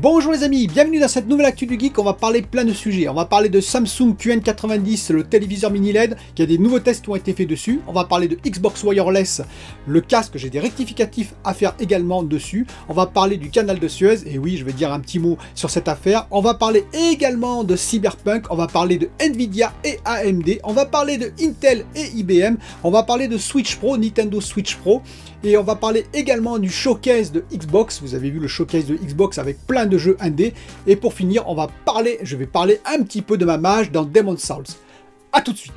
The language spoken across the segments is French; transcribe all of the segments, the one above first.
Bonjour les amis, bienvenue dans cette nouvelle actu du geek. On va parler plein de sujets. On va parler de Samsung QN90, le téléviseur mini LED, qui a des nouveaux tests qui ont été faits dessus. On va parler de Xbox Wireless, le casque, j'ai des rectificatifs à faire également dessus. On va parler du canal de Suez, et oui, je vais dire un petit mot sur cette affaire. On va parler également de Cyberpunk, on va parler de Nvidia et AMD, on va parler de Intel et IBM, on va parler de Switch Pro, Nintendo Switch Pro, et on va parler également du showcase de Xbox. Vous avez vu le showcase de Xbox avec plein de jeux indés. Et pour finir, je vais parler un petit peu de ma mage dans Demon's Souls. A tout de suite.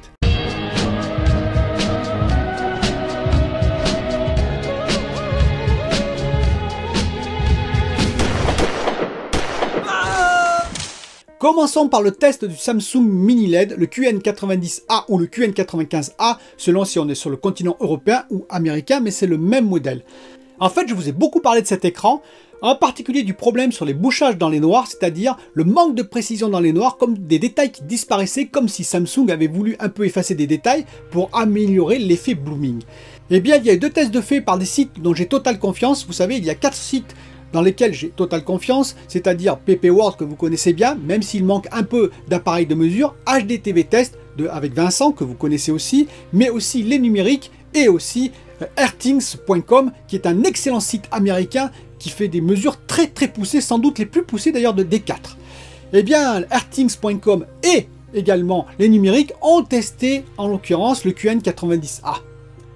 Commençons par le test du Samsung Mini LED, le QN90A ou le QN95A, selon si on est sur le continent européen ou américain, mais c'est le même modèle. En fait, je vous ai beaucoup parlé de cet écran, en particulier du problème sur les bouchages dans les noirs, c'est-à-dire le manque de précision dans les noirs, comme des détails qui disparaissaient, comme si Samsung avait voulu un peu effacer des détails pour améliorer l'effet blooming. Eh bien, il y a eu deux tests de fait par des sites dont j'ai totale confiance. Vous savez, il y a 4 sites dans lesquels j'ai totale confiance, c'est-à-dire PP World que vous connaissez bien, même s'il manque un peu d'appareils de mesure, HDTV Test avec Vincent que vous connaissez aussi, mais aussi Les Numériques et aussi Airthings.com qui est un excellent site américain qui fait des mesures très poussées, sans doute les plus poussées d'ailleurs de D4. Eh bien, Airthings.com et également Les Numériques ont testé en l'occurrence le QN90A.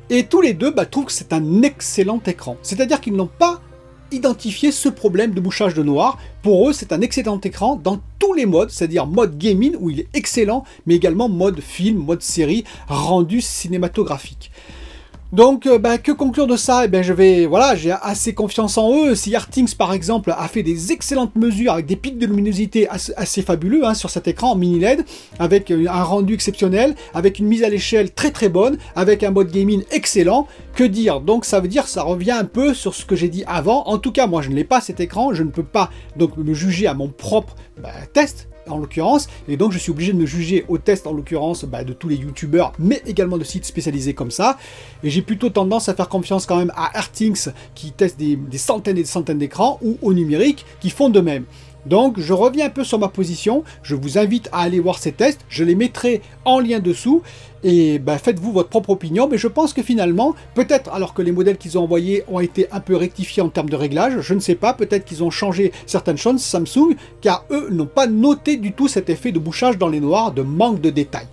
Et tous les deux trouvent que c'est un excellent écran, c'est-à-dire qu'ils n'ont pas identifier ce problème de bouchage de noir. Pour eux, c'est un excellent écran dans tous les modes, c'est-à-dire mode gaming où il est excellent, mais également mode film, mode série, rendu cinématographique. Donc, que conclure de ça? J'ai assez confiance en eux. Si Airthings, par exemple, a fait des excellentes mesures avec des pics de luminosité assez fabuleux sur cet écran en mini LED, avec un rendu exceptionnel, avec une mise à l'échelle très bonne, avec un mode gaming excellent, que dire? Donc, ça veut dire que ça revient un peu sur ce que j'ai dit avant. En tout cas, moi, je ne l'ai pas cet écran, je ne peux pas donc me juger à mon propre test, en l'occurrence, et donc je suis obligé de me juger au test en l'occurrence de tous les youtubeurs, mais également de sites spécialisés comme ça, et j'ai plutôt tendance à faire confiance quand même à Airthings qui teste des centaines et des centaines d'écrans, ou au numérique qui font de même. Donc je reviens un peu sur ma position, je vous invite à aller voir ces tests, je les mettrai en lien dessous, et faites-vous votre propre opinion, mais je pense que finalement, peut-être alors que les modèles qu'ils ont envoyés ont été un peu rectifiés en termes de réglage, je ne sais pas, peut-être qu'ils ont changé certaines choses, Samsung, car eux n'ont pas noté du tout cet effet de bouchage dans les noirs, de manque de détails.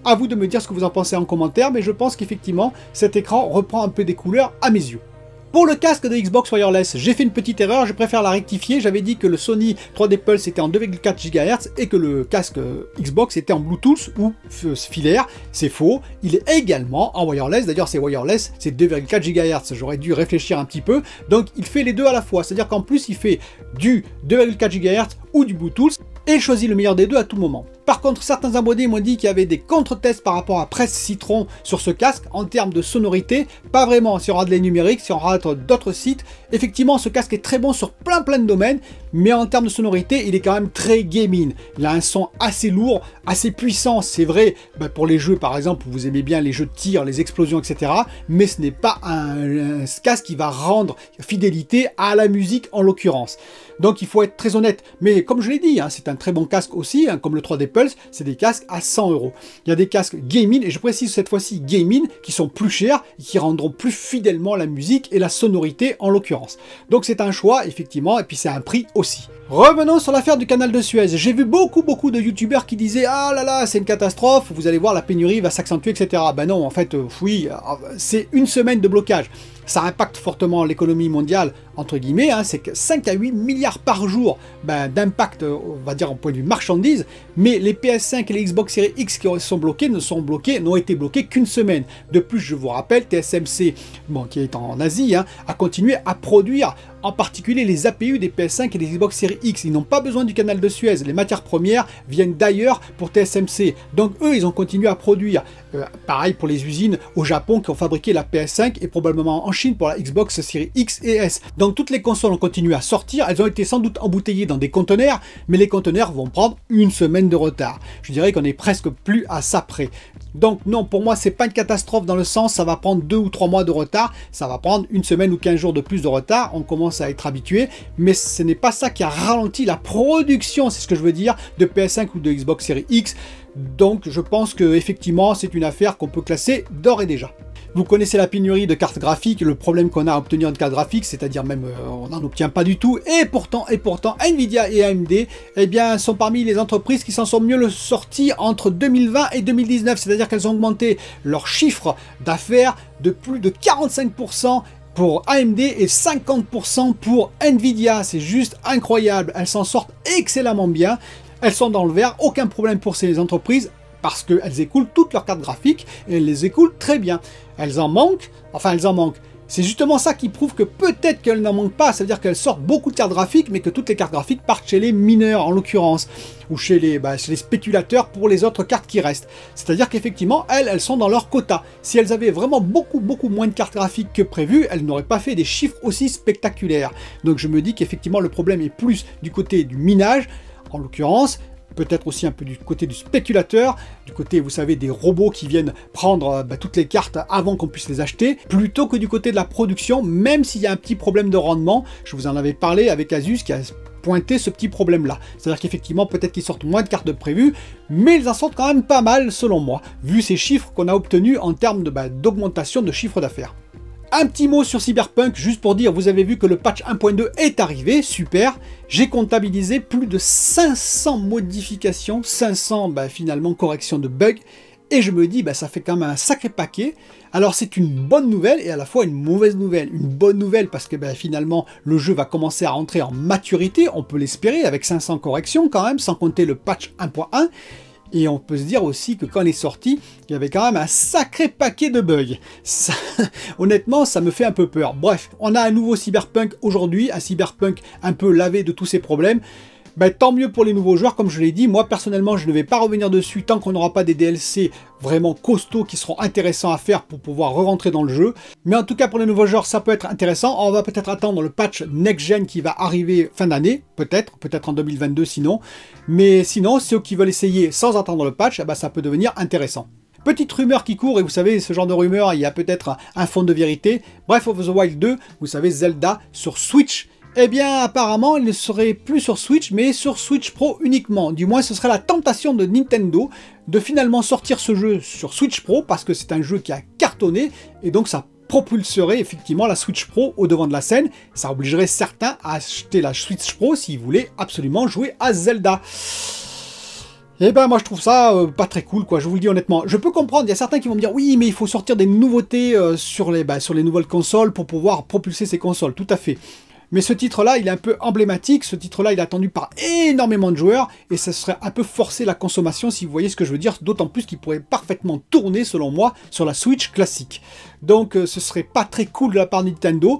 À vous de me dire ce que vous en pensez en commentaire, mais je pense qu'effectivement, cet écran reprend un peu des couleurs à mes yeux. Pour le casque de Xbox Wireless, j'ai fait une petite erreur, je préfère la rectifier. J'avais dit que le Sony 3D Pulse était en 2,4 GHz et que le casque Xbox était en Bluetooth ou filaire. C'est faux, il est également en wireless. D'ailleurs, c'est wireless, c'est 2,4 GHz. J'aurais dû réfléchir un petit peu. Donc, il fait les deux à la fois. C'est-à-dire qu'en plus, il fait du 2,4 GHz ou du Bluetooth et choisit le meilleur des deux à tout moment. Par contre, certains abonnés m'ont dit qu'il y avait des contre-tests par rapport à Presse Citron sur ce casque en termes de sonorité. Pas vraiment, si on aura de les numériques, si on aura d'autres sites. Effectivement, ce casque est très bon sur plein de domaines, mais en termes de sonorité, il est quand même très gaming. Il a un son assez lourd, assez puissant, c'est vrai, pour les jeux par exemple, vous aimez bien les jeux de tir, les explosions, etc. Mais ce n'est pas un casque qui va rendre fidélité à la musique en l'occurrence. Donc il faut être très honnête, mais comme je l'ai dit, c'est un très bon casque aussi, comme le 3D Pulse, c'est des casques à 100 €. Il y a des casques gaming, et je précise cette fois-ci gaming, qui sont plus chers, et qui rendront plus fidèlement la musique et la sonorité en l'occurrence. Donc c'est un choix, effectivement, et puis c'est un prix aussi. Revenons sur l'affaire du canal de Suez. J'ai vu beaucoup de youtubeurs qui disaient « Ah là là, c'est une catastrophe, vous allez voir, la pénurie va s'accentuer, etc. » Ben non, en fait, oui, c'est une semaine de blocage. Ça impacte fortement l'économie mondiale, entre guillemets, c'est que 5 à 8 milliards par jour d'impact, on va dire, en point de vue marchandise, mais les PS5 et les Xbox Series X qui n'ont été bloqués qu'une semaine. De plus, je vous rappelle, TSMC, qui est en Asie, a continué à produire, en particulier les APU des PS5 et des Xbox Series X. Ils n'ont pas besoin du canal de Suez, les matières premières viennent d'ailleurs pour TSMC. Donc eux, ils ont continué à produire. Pareil pour les usines au Japon qui ont fabriqué la PS5 et probablement en Chine pour la Xbox Series X et S. Donc toutes les consoles ont continué à sortir, elles ont été sans doute embouteillées dans des conteneurs, mais les conteneurs vont prendre une semaine de retard. Je dirais qu'on est presque plus à ça près. Donc non, pour moi, c'est pas une catastrophe dans le sens, ça va prendre 2 ou 3 mois de retard, ça va prendre une semaine ou 15 jours de plus de retard. On commence commencent à être habitués, mais ce n'est pas ça qui a ralenti la production, c'est ce que je veux dire, de PS5 ou de Xbox Series X. Donc je pense que effectivement c'est une affaire qu'on peut classer d'ores et déjà. Vous connaissez la pénurie de cartes graphiques, le problème qu'on a à obtenir une carte graphique, c'est-à-dire même on n'en obtient pas du tout, et pourtant Nvidia et AMD eh bien, sont parmi les entreprises qui s'en sont mieux sorties entre 2020 et 2019, c'est-à-dire qu'elles ont augmenté leur chiffre d'affaires de plus de 45% pour AMD et 50% pour Nvidia. C'est juste incroyable, elles s'en sortent excellemment bien, elles sont dans le vert, aucun problème pour ces entreprises, parce qu'elles écoulent toutes leurs cartes graphiques, et elles les écoulent très bien. Elles en manquent, enfin elles en manquent. C'est justement ça qui prouve que peut-être qu'elles n'en manquent pas, c'est-à-dire qu'elles sortent beaucoup de cartes graphiques, mais que toutes les cartes graphiques partent chez les mineurs en l'occurrence, ou chez les spéculateurs pour les autres cartes qui restent. C'est-à-dire qu'effectivement, elles sont dans leur quota. Si elles avaient vraiment beaucoup moins de cartes graphiques que prévu, elles n'auraient pas fait des chiffres aussi spectaculaires. Donc je me dis qu'effectivement le problème est plus du côté du minage, en l'occurrence, peut-être aussi un peu du côté du spéculateur, du côté, vous savez, des robots qui viennent prendre toutes les cartes avant qu'on puisse les acheter, plutôt que du côté de la production, même s'il y a un petit problème de rendement. Je vous en avais parlé avec Asus qui a pointé ce petit problème-là. C'est-à-dire qu'effectivement, peut-être qu'ils sortent moins de cartes de prévues, mais ils en sortent quand même pas mal, selon moi, vu ces chiffres qu'on a obtenus en termes d'augmentation de chiffre d'affaires. Un petit mot sur Cyberpunk, juste pour dire, vous avez vu que le patch 1.2 est arrivé, super. J'ai comptabilisé plus de 500 modifications, 500 finalement corrections de bugs, et je me dis, ça fait quand même un sacré paquet. Alors c'est une bonne nouvelle et à la fois une mauvaise nouvelle. Une bonne nouvelle parce que finalement le jeu va commencer à rentrer en maturité, on peut l'espérer, avec 500 corrections quand même, sans compter le patch 1.1. Et on peut se dire aussi que quand il est sorti, il y avait quand même un sacré paquet de bugs. Ça, honnêtement, ça me fait un peu peur. Bref, on a un nouveau Cyberpunk aujourd'hui, un Cyberpunk un peu lavé de tous ses problèmes. Tant mieux pour les nouveaux joueurs, comme je l'ai dit. Moi, personnellement, je ne vais pas revenir dessus tant qu'on n'aura pas des DLC vraiment costauds qui seront intéressants à faire pour pouvoir re-rentrer dans le jeu. Mais en tout cas, pour les nouveaux joueurs, ça peut être intéressant. On va peut-être attendre le patch next-gen qui va arriver fin d'année, peut-être en 2022 sinon. Mais sinon, ceux qui veulent essayer sans attendre le patch, ça peut devenir intéressant. Petite rumeur qui court, et vous savez, ce genre de rumeur, il y a peut-être un fond de vérité. Breath of the Wild 2, vous savez, Zelda sur Switch. Eh bien, apparemment, il ne serait plus sur Switch, mais sur Switch Pro uniquement. Du moins, ce serait la tentation de Nintendo de finalement sortir ce jeu sur Switch Pro, parce que c'est un jeu qui a cartonné, et donc ça propulserait effectivement la Switch Pro au devant de la scène. Ça obligerait certains à acheter la Switch Pro s'ils voulaient absolument jouer à Zelda. Eh ben moi je trouve ça pas très cool quoi, je vous le dis honnêtement. Je peux comprendre, il y a certains qui vont me dire oui mais il faut sortir des nouveautés sur les nouvelles consoles pour pouvoir propulser ces consoles, tout à fait. Mais ce titre-là, il est un peu emblématique, ce titre-là, il est attendu par énormément de joueurs, et ça serait un peu forcer la consommation, si vous voyez ce que je veux dire, d'autant plus qu'il pourrait parfaitement tourner, selon moi, sur la Switch classique. Donc ce serait pas très cool de la part de Nintendo.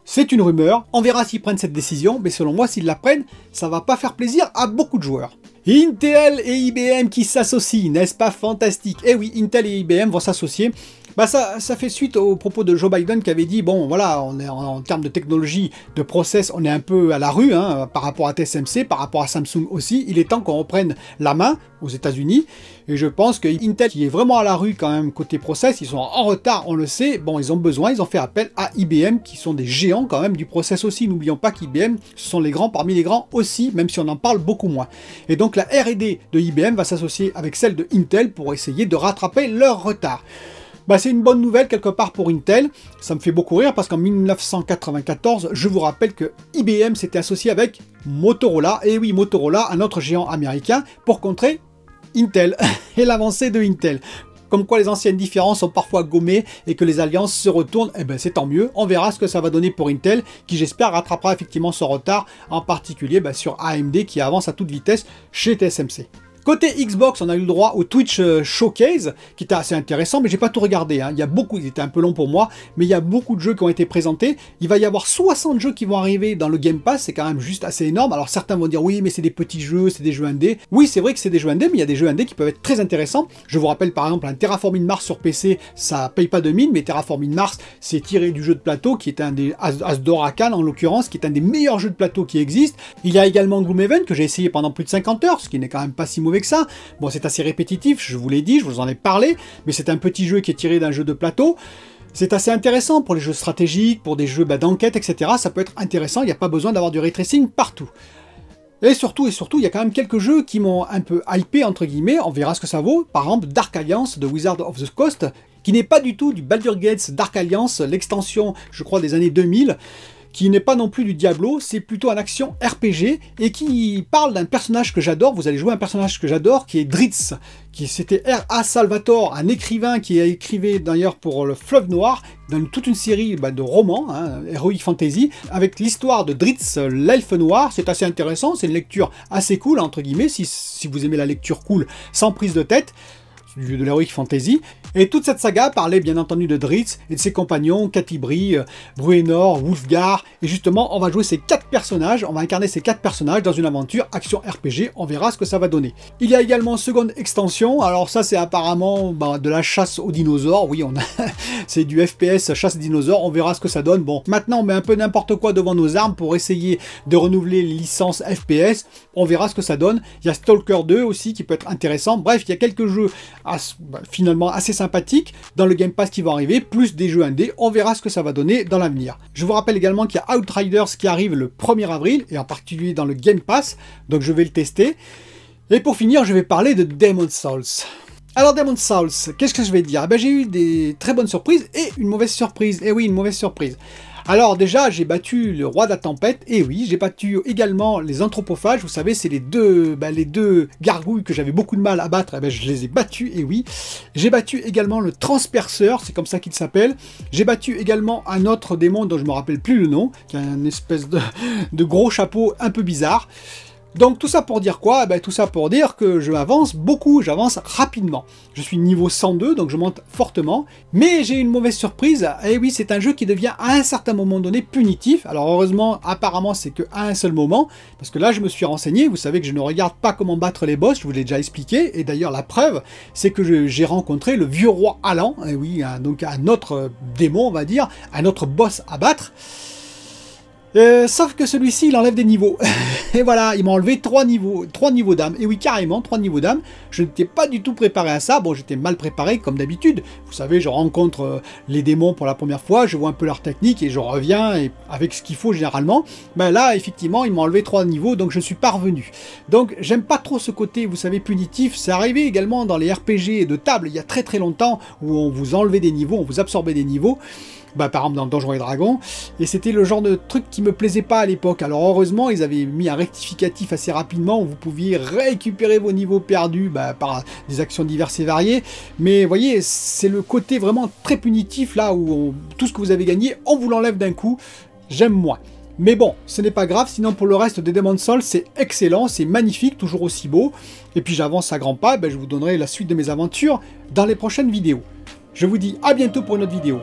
C'est une rumeur, on verra s'ils prennent cette décision, mais selon moi, s'ils la prennent, ça va pas faire plaisir à beaucoup de joueurs. Intel et IBM qui s'associent, n'est-ce pas fantastique? Eh oui, Intel et IBM vont s'associer. Ça fait suite aux propos de Joe Biden qui avait dit, bon voilà, on est en termes de technologie, de process, on est un peu à la rue par rapport à TSMC, par rapport à Samsung aussi. Il est temps qu'on reprenne la main aux États-Unis. Et je pense que Intel, qui est vraiment à la rue quand même côté process, ils sont en retard, on le sait. Bon, ils ont fait appel à IBM, qui sont des géants quand même du process aussi. N'oublions pas qu'IBM, ce sont les grands parmi les grands aussi, même si on en parle beaucoup moins. Et donc la R&D de IBM va s'associer avec celle de Intel pour essayer de rattraper leur retard. C'est une bonne nouvelle quelque part pour Intel, ça me fait beaucoup rire parce qu'en 1994, je vous rappelle que IBM s'était associé avec Motorola, et oui Motorola, un autre géant américain, pour contrer Intel et l'avancée de Intel. Comme quoi les anciennes différences sont parfois gommées et que les alliances se retournent, c'est tant mieux, on verra ce que ça va donner pour Intel, qui j'espère rattrapera effectivement son retard, en particulier sur AMD qui avance à toute vitesse chez TSMC. Côté Xbox, on a eu le droit au Twitch Showcase, qui était assez intéressant, mais j'ai pas tout regardé. Il était un peu long pour moi, mais il y a beaucoup de jeux qui ont été présentés. Il va y avoir 60 jeux qui vont arriver dans le Game Pass, c'est quand même juste assez énorme. Alors certains vont dire oui, mais c'est des petits jeux, c'est des jeux indés. Oui, c'est vrai que c'est des jeux indés, mais il y a des jeux indés qui peuvent être très intéressants. Je vous rappelle par exemple un Terraforming Mars sur PC, ça paye pas de mine, mais Terraforming Mars, c'est tiré du jeu de plateau, qui est un des Asdor Arcane en l'occurrence, qui est un des meilleurs jeux de plateau qui existent. Il y a également Gloomhaven, que j'ai essayé pendant plus de 50 heures, ce qui n'est quand même pas si mauvais que ça. Bon, c'est assez répétitif, je vous l'ai dit, je vous en ai parlé, mais c'est un petit jeu qui est tiré d'un jeu de plateau. C'est assez intéressant pour les jeux stratégiques, pour des jeux d'enquête, etc. Ça peut être intéressant, il n'y a pas besoin d'avoir du ray tracing partout. Et surtout, il y a quand même quelques jeux qui m'ont un peu hypé, entre guillemets, on verra ce que ça vaut. Par exemple, Dark Alliance de Wizards of the Coast, qui n'est pas du tout du Baldur's Gate Dark Alliance, l'extension, je crois, des années 2000, qui n'est pas non plus du Diablo, c'est plutôt un action RPG, et qui parle d'un personnage que j'adore, vous allez jouer un personnage que j'adore, qui est Drizzt, c'était R.A. Salvatore, un écrivain qui a écrivé d'ailleurs pour le Fleuve Noir, dans toute une série de romans, Heroic Fantasy, avec l'histoire de Drizzt, l'elfe noir. C'est assez intéressant, c'est une lecture assez cool, entre guillemets, si vous aimez la lecture cool, sans prise de tête, de l'Heroic Fantasy. Et toute cette saga parlait bien entendu de Drizzt et de ses compagnons, Catti-brie, Bruenor, Wulfgar, et justement on va jouer ces 4 personnages, on va incarner ces 4 personnages dans une aventure action RPG, on verra ce que ça va donner. Il y a également seconde extension, alors ça c'est apparemment de la chasse aux dinosaures, oui c'est du FPS chasse dinosaures, on verra ce que ça donne. Bon, maintenant on met un peu n'importe quoi devant nos armes pour essayer de renouveler les licences FPS, on verra ce que ça donne. Il y a Stalker 2 aussi qui peut être intéressant, bref il y a quelques jeux finalement assez sympathiques dans le Game Pass qui vont arriver, plus des jeux indés, on verra ce que ça va donner dans l'avenir. Je vous rappelle également qu'il y a Outriders qui arrive le 1er avril, et en particulier dans le Game Pass, donc je vais le tester. Et pour finir, je vais parler de Demon's Souls. Alors Demon's Souls, qu'est-ce que je vais dire? J'ai eu des très bonnes surprises et une mauvaise surprise, et oui, une mauvaise surprise. Alors déjà, j'ai battu le roi de la tempête, et oui, j'ai battu également les anthropophages, vous savez, c'est les deux gargouilles que j'avais beaucoup de mal à battre, je les ai battus, et oui. J'ai battu également le transperceur, c'est comme ça qu'il s'appelle. J'ai battu également un autre démon dont je ne me rappelle plus le nom, qui a une espèce de gros chapeau un peu bizarre. Donc tout ça pour dire quoi? Tout ça pour dire que je avance beaucoup, j'avance rapidement. Je suis niveau 102, donc je monte fortement. Mais j'ai une mauvaise surprise, et oui, c'est un jeu qui devient à un certain moment donné punitif. Alors heureusement, apparemment c'est qu'à un seul moment, parce que là je me suis renseigné, vous savez que je ne regarde pas comment battre les boss, je vous l'ai déjà expliqué, et d'ailleurs la preuve, c'est que j'ai rencontré le vieux roi Alan, et oui, donc un autre démon on va dire, un autre boss à battre. Sauf que celui-ci, il enlève des niveaux. Et voilà, il m'a enlevé 3 niveaux d'âme. Et oui, carrément, 3 niveaux d'âme. Je n'étais pas du tout préparé à ça. Bon, j'étais mal préparé, comme d'habitude. Vous savez, je rencontre les démons pour la première fois, je vois un peu leur technique et je reviens avec ce qu'il faut généralement. Là, effectivement, il m'a enlevé 3 niveaux, donc je suis parvenu. Donc, j'aime pas trop ce côté, vous savez, punitif. C'est arrivé également dans les RPG de table, il y a très très longtemps, où on vous enlevait des niveaux, on vous absorbait des niveaux. Par exemple dans Donjons et Dragons, et c'était le genre de truc qui me plaisait pas à l'époque. Alors heureusement, ils avaient mis un rectificatif assez rapidement où vous pouviez récupérer vos niveaux perdus par des actions diverses et variées. Mais vous voyez, c'est le côté vraiment très punitif là où tout ce que vous avez gagné, on vous l'enlève d'un coup. J'aime moins. Mais bon, ce n'est pas grave, sinon pour le reste des Demon's Souls, c'est excellent, c'est magnifique, toujours aussi beau. Et puis j'avance à grands pas, je vous donnerai la suite de mes aventures dans les prochaines vidéos. Je vous dis à bientôt pour une autre vidéo.